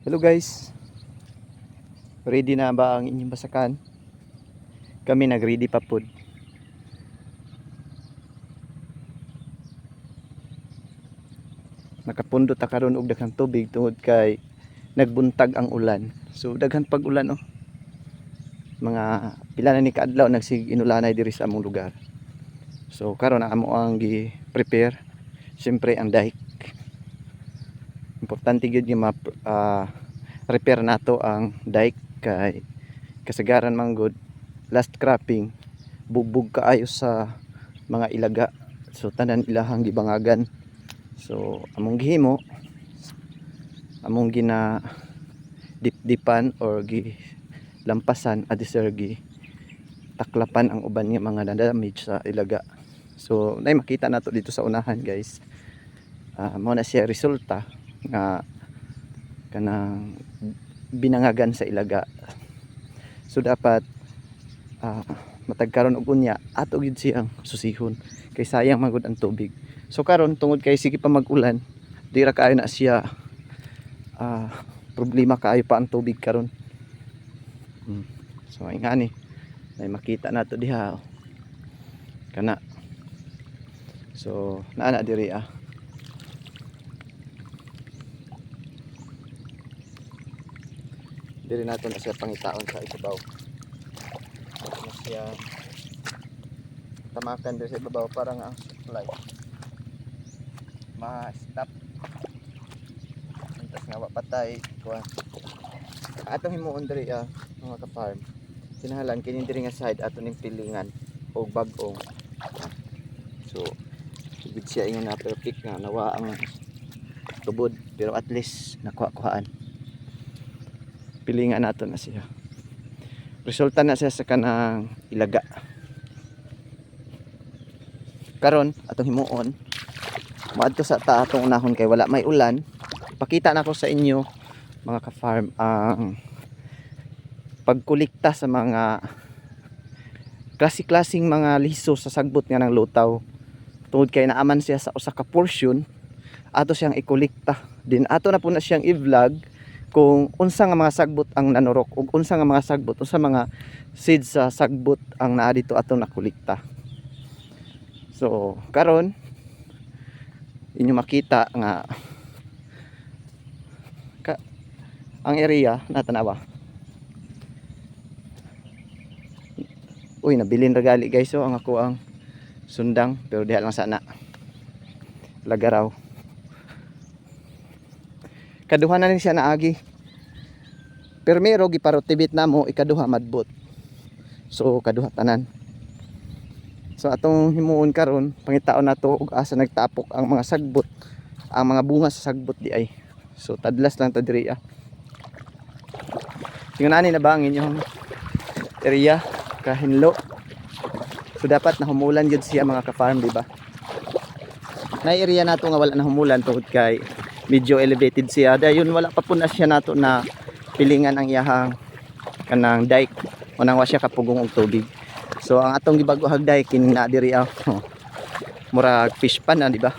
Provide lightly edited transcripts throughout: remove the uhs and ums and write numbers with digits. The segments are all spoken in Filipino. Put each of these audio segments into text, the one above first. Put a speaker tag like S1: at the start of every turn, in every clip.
S1: Hello guys, ready na ba ang inyong basakan? Kami nag-ready pa pod. Nakapundot ta karon og daghang tubig tungod kay nagbuntag ang ulan. So daghan pag ulan oh. Mga pila na ni kaadlaw nagsig inulanay diri sa among lugar. So karon amo ang gi-prepare siyempre ang dike. Importante gyud nga repair nato ang dike kay kasagaran manggod last cropping bugbog kaayo sa mga ilaga, so tanan ilahang gibangagan. So among gihimo, among gina dipdipan or gilampasan adisir gi taklapan ang uban nga mga damage sa ilaga. So nay makita nato dito sa unahan guys, mao na siya resulta nga kanang binangagan sa ilaga. So dapat matag karon og unya ato gid siyang susihon kay sayang magud ang tubig. So karon tungod kay sige pa mag-ulan, di ra kaayo na siya problema kaayo pa ang tubig karon. So ingani may makita nato diha kana. So naa diri diri nato na siya pangitaon sa ibabaw. Ano siya tamakan diri sa ibabaw para nga ang supply ma-stop. Antas nga patay kuha. Atong himuon diri mga ka-farm. Kinahanglan kini diri nga side ato ning pilingan og bag-ong. So ibig siya ingon na perfect nga nawa ang tubod pero at least nakuha-kuhaan. Pilingan nato na siya. Resulta na siya sa kanang ilaga. Karon atong himuon maadto sa atong unahon kay wala may ulan. Pakita na ko sa inyo mga ka-farm ang pagkolekta sa mga klase-klaseng mga liso sa sagbot nga ng lutaw. Tungod kay naaman siya sa usa ka portion, ato siyang ikolekta. Din ato na po na siyang i-vlog kung unsa nga mga sagbot ang nanurok ug unsa nga mga sagbot, unsa mga seeds sa sagbot ang naa dito ato nakolekta. So karon inyo makita nga ang area natanawa. Uy, nabilin ragali guys. So ang ako ang sundang pero diha lang sana lagaraw. Kaduha na ni siya naagi. Primero giparotibit namo, ikaduha madbot. So kaduha tanan. So atong himuon karon pangitaon nato ug asa nagtapok ang mga sagbot, ang mga bunga sa sagbot di ay. So tadlas lang ta diri Tingnan ani na ba ang inyong area kahinlo. So dapat nahumulan gyud siya mga ka-farm, di ba? Na area nato nga wala nahumulan tungod kay medyo elevated siya. Dayon wala pa pud na siya nato na pilingan ang iyahang kanang dike. Unang wa siya kapugong og tubig. So ang atong gibaguhag dike kini na diri murag fish pan di ba?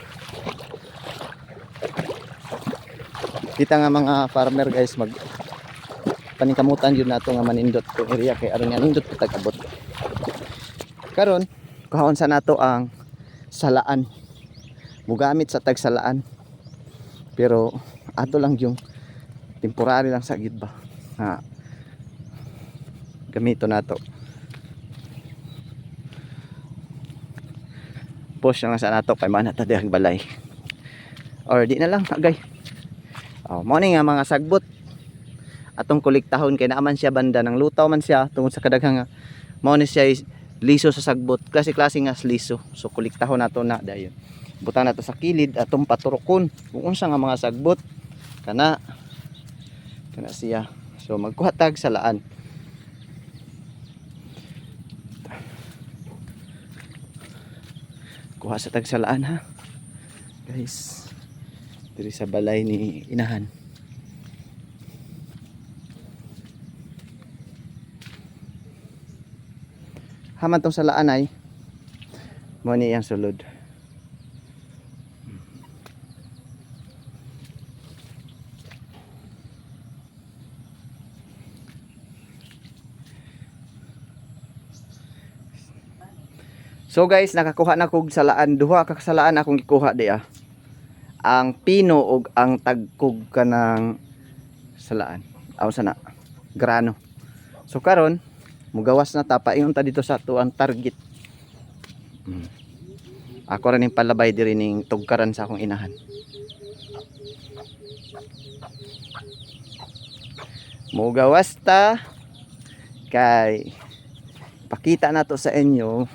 S1: Kita nga mga farmer guys mag paningkamutan yun nato nga manindot tong area kay aron nga nindot patag-abot. Karon kuhaon sa nato ang salaan. Mugamit sa tagsalaan. Pero ato lang yung temporary lang sa gid ba. Gamito nato. Push lang sa nato kay mana ta dihang balay. Or di na lang agay. Mao ni nga mga sagbot atong kolektahon kay naaman siya banda ng lutaw man siya tungod sa kadaghang mao ni siya liso sa sagbot, klase-klase nga liso. So kolektahon nato na dayon. Butang nato sa kilid atong paturokon kung unsa nga mga sagbot kana siya. So magkuha tag salaan. Kuha sa tag salaan ha. Guys, diri sa balay ni inahan. Haman tong salaan ay mo ni yang sulod. So guys, nakakuha na kog salaan, duha ka salaan akong gikuha di ah. Ang pino ug ang tagkog kanang salaan. Aw sana grano. So karon mugawas na ta paingon ta dito sa tuang target. Ako rin yung palabay diri ning tugkaran sa akong inahan. Mugawas ta kay pakita nato sa inyo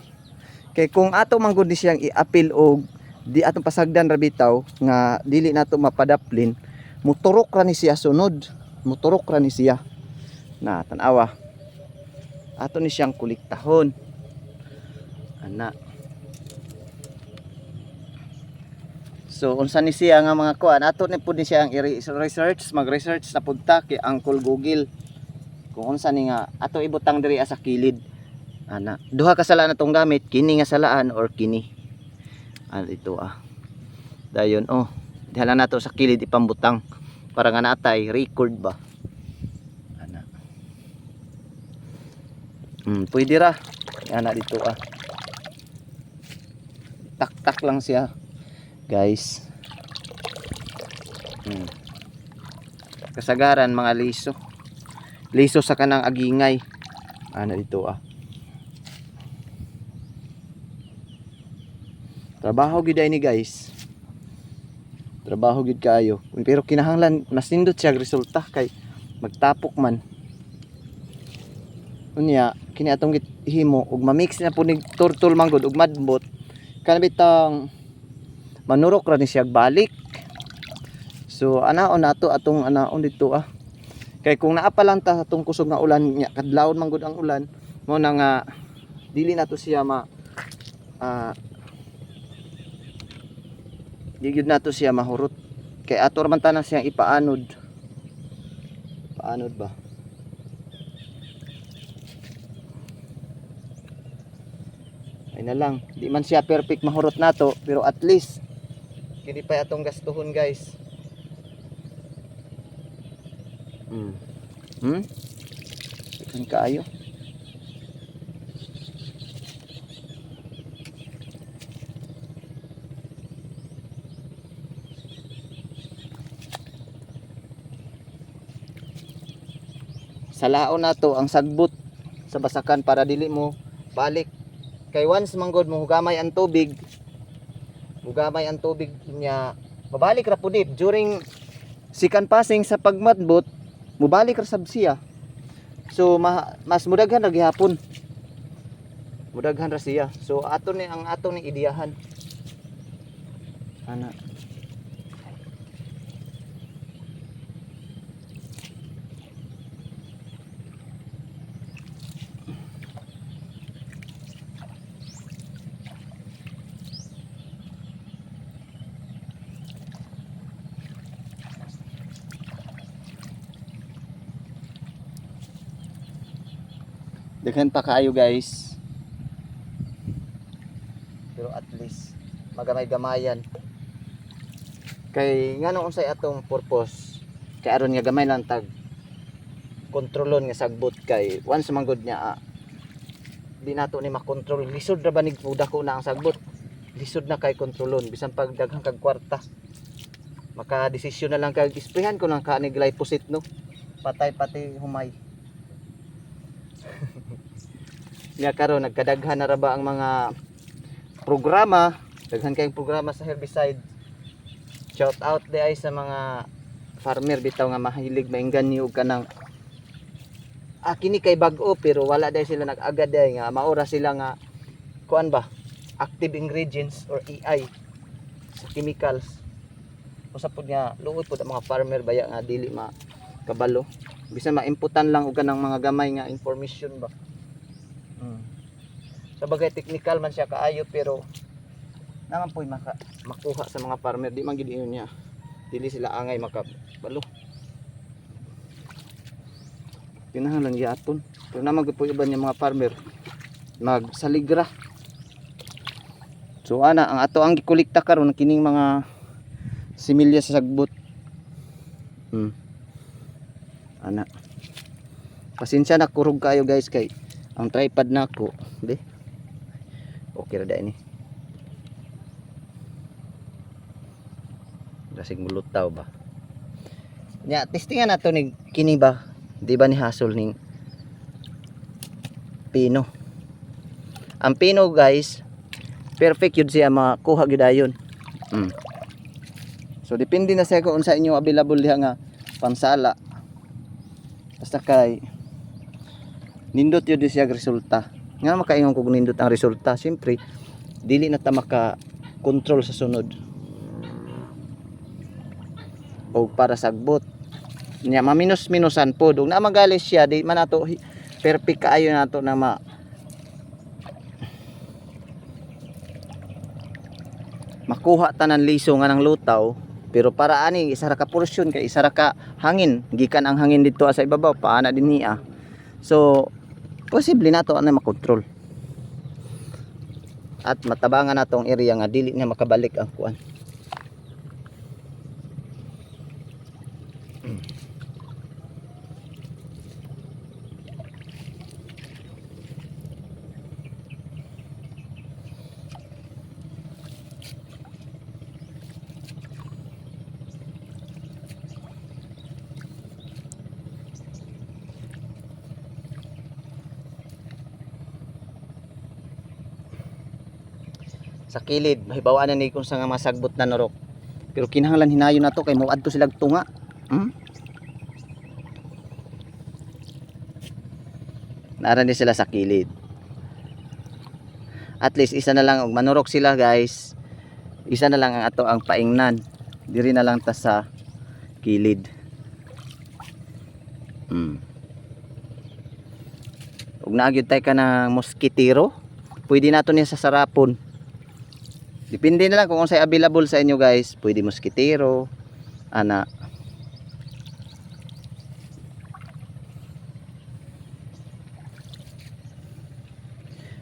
S1: kay kung ato man gud siyang i-apil og di atong pasagdan ra bitaw nga dili nato mapadaplin, muturok ra ni siya sunod, muturok ra ni siya na tan-awa ato ni siyang kuliktahon ana. So unsa ni siya nga mga kuan ato ni pud ni siya ang i-research, mag-research na pud ta kay Uncle Google kung unsa ni nga ato ibutang diri sa kilid ana. Duha ka salaan atong gamit, kini nga salaan or kini ito dayon dihala nato sa kilid ipambutang para nga natay record ba ana. Pwede ra ana dito tak lang siya guys. Kasagaran mga liso sa kanang agingay ana dito trabaho gid ni guys, trabaho gid kaayo pero kinahanglan mas nindot siya resulta kay magtapok man unya kini atong himo ug ma-mix na punig turtle manggod ug madbot kanabitang manurok ra ni siya balik. So anaon nato atong anaon dito kay kung naa pa lang ta atong kusog nga ulan nya kadlawon manggod ang ulan mo na nga dili nato siya Digid nato siya mahurot kay ato man tanan siyang paanod ba ay na lang di man siya perfect mahurot nato pero at least kini pa atong gastuhon guys. Ikan kaayo salaon nato ang sagbot sa basakan para dili mo balik kay once manggod mo hugamay ang tubig niya mabalik ra pud during second passing sa pagmatbot mubalik ra sab siya. So mas mudaghan ra gihapon mudaghan ra siya. So ato ni ang ato ni ideyahan ana. Daghan pa kaayo guys pero at least magamay-gamayan kay ngano unsay atong purpose kay aron nga gamay lang tag kontrolon nga sagbot kay once manggod niya di nato ni makontrol lisod ra ba nig dako na ang sagbot lisod na kay kontrolon bisan pag daghang kag kwarta maka desisyon na lang kag isprehan ko lang kanig glyphosate no patay pati humay. Nga karon nagkadaghan na ra ba ang mga programa, daghan kayong programa sa herbicide. Shout out di ay sa mga farmer bitaw nga mahilig maingganyo og kanang kini kay bag-o pero wala dai sila nag-agad dai nga maura sila nga kuan ba active ingredients or AI sa chemicals. Usa pud nga luoy pud ang mga farmer baya nga dili makabalo bisan maimputan lang og kanang mga gamay nga information ba. So bagay technical man siya kaayo pero naman po'y makuha sa mga farmer di man gid niya dili sila angay makabalo kinahanglan yaton pero naman gid po iban yung mga farmer magsaligra. So ana ang ato ang gikolekta karon kining mga similya sa sagbot ana pasensya na kurog kayo guys kay ang tripod nako di okay malaki ra ini. Dasig mulutaw ba. Nya testingan nato ni kini ba. Di ba ni hasol ning pino. Ang pino guys, perfect yun siya makuha gyud ayon. So depende na sa kung unsa inyo available diha nga pansala. Basta kay nindot yun siya resulta. Nga makaingon kung nindot ang resulta, siyempre dili na ta maka control sa sunod. O para sagbot. Nya maminus-minusan pod. Ug na magalis siya di man nato perfect kaayo nato na makuha tanan liso nga ng lutaw. Pero para ani isa ra ka porsyon kay isa ra ka hangin, gikan ang hangin dito sa ibabaw paana din niya. So posible nato na makontrol. At matabangan natong area nga dili na makabalik ang kuan. Sa kilid mahibawaan na ni kung sa nga masagbot na norok, pero kinahanglan hinayon nato kay moadto sila tunga. Naara ni sila sa kilid, at least isa na lang og manurok sila guys, isa na lang ang ato ang paingnan diri na lang ta sa kilid. Ug naagyud tay ka ng moskitero, pwede nato niya sa sarapon. Depende na lang kung unsay available sa inyo guys. Pwede moskitero, ana.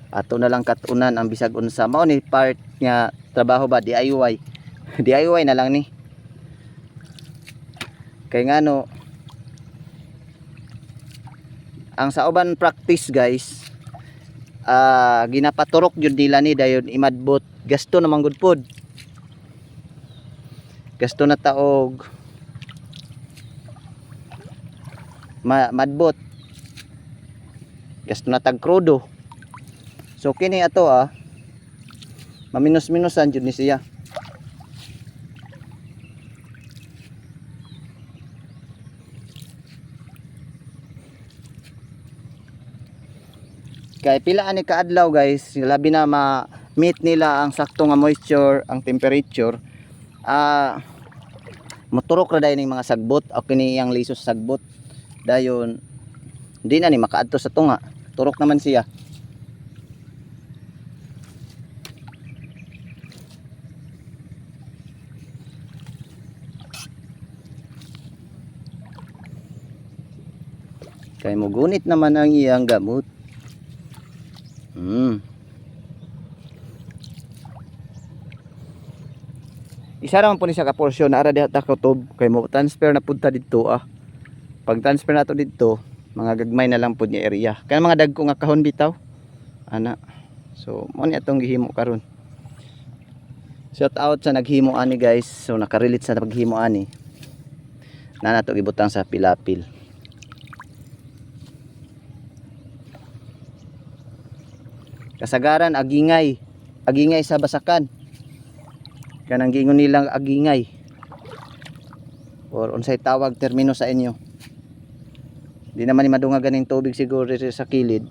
S1: Ato na lang katunan ang bisag unsa mao ni part nga trabaho ba DIY. DIY na lang ni. Kay ngano ang sa uban practice guys, ginapaturok jud nila ni dayon imadbot. Gasto naman good pod. Gasto na taog madbot. Gasto na tag krudo. So kini ato maminus-minusan jud ni siya. Kay pila ani kaadlaw guys, labi na ma-meet nila ang sakto nga moisture, ang temperature. Moturok ra dayon ning mga sagbot o kini yang liso sa sagbot. Dayon di na ni makaadto sa tunga. Turok naman siya. Kay mugunit naman ang iyang gamot. Isa ra man po ni sa kaporsyon na ara diha ta kutob kay mo transfer na punta dito Pag transfer nato dito, mga gagmay na lang pud nga area. Kaya mga dagko nga kahon bitaw. Ana. So mo ni atong gihimo karon. Shout out sa naghimo ani guys. So nakarelate sa paghimo ani. Na nato gibutang sa pilapil. Kasagaran agingay sa basakan. Kanang gingon nilang agingay. Or unsay tawag termino sa inyo. Di naman ni madunga ganing tubig siguro sa kilid.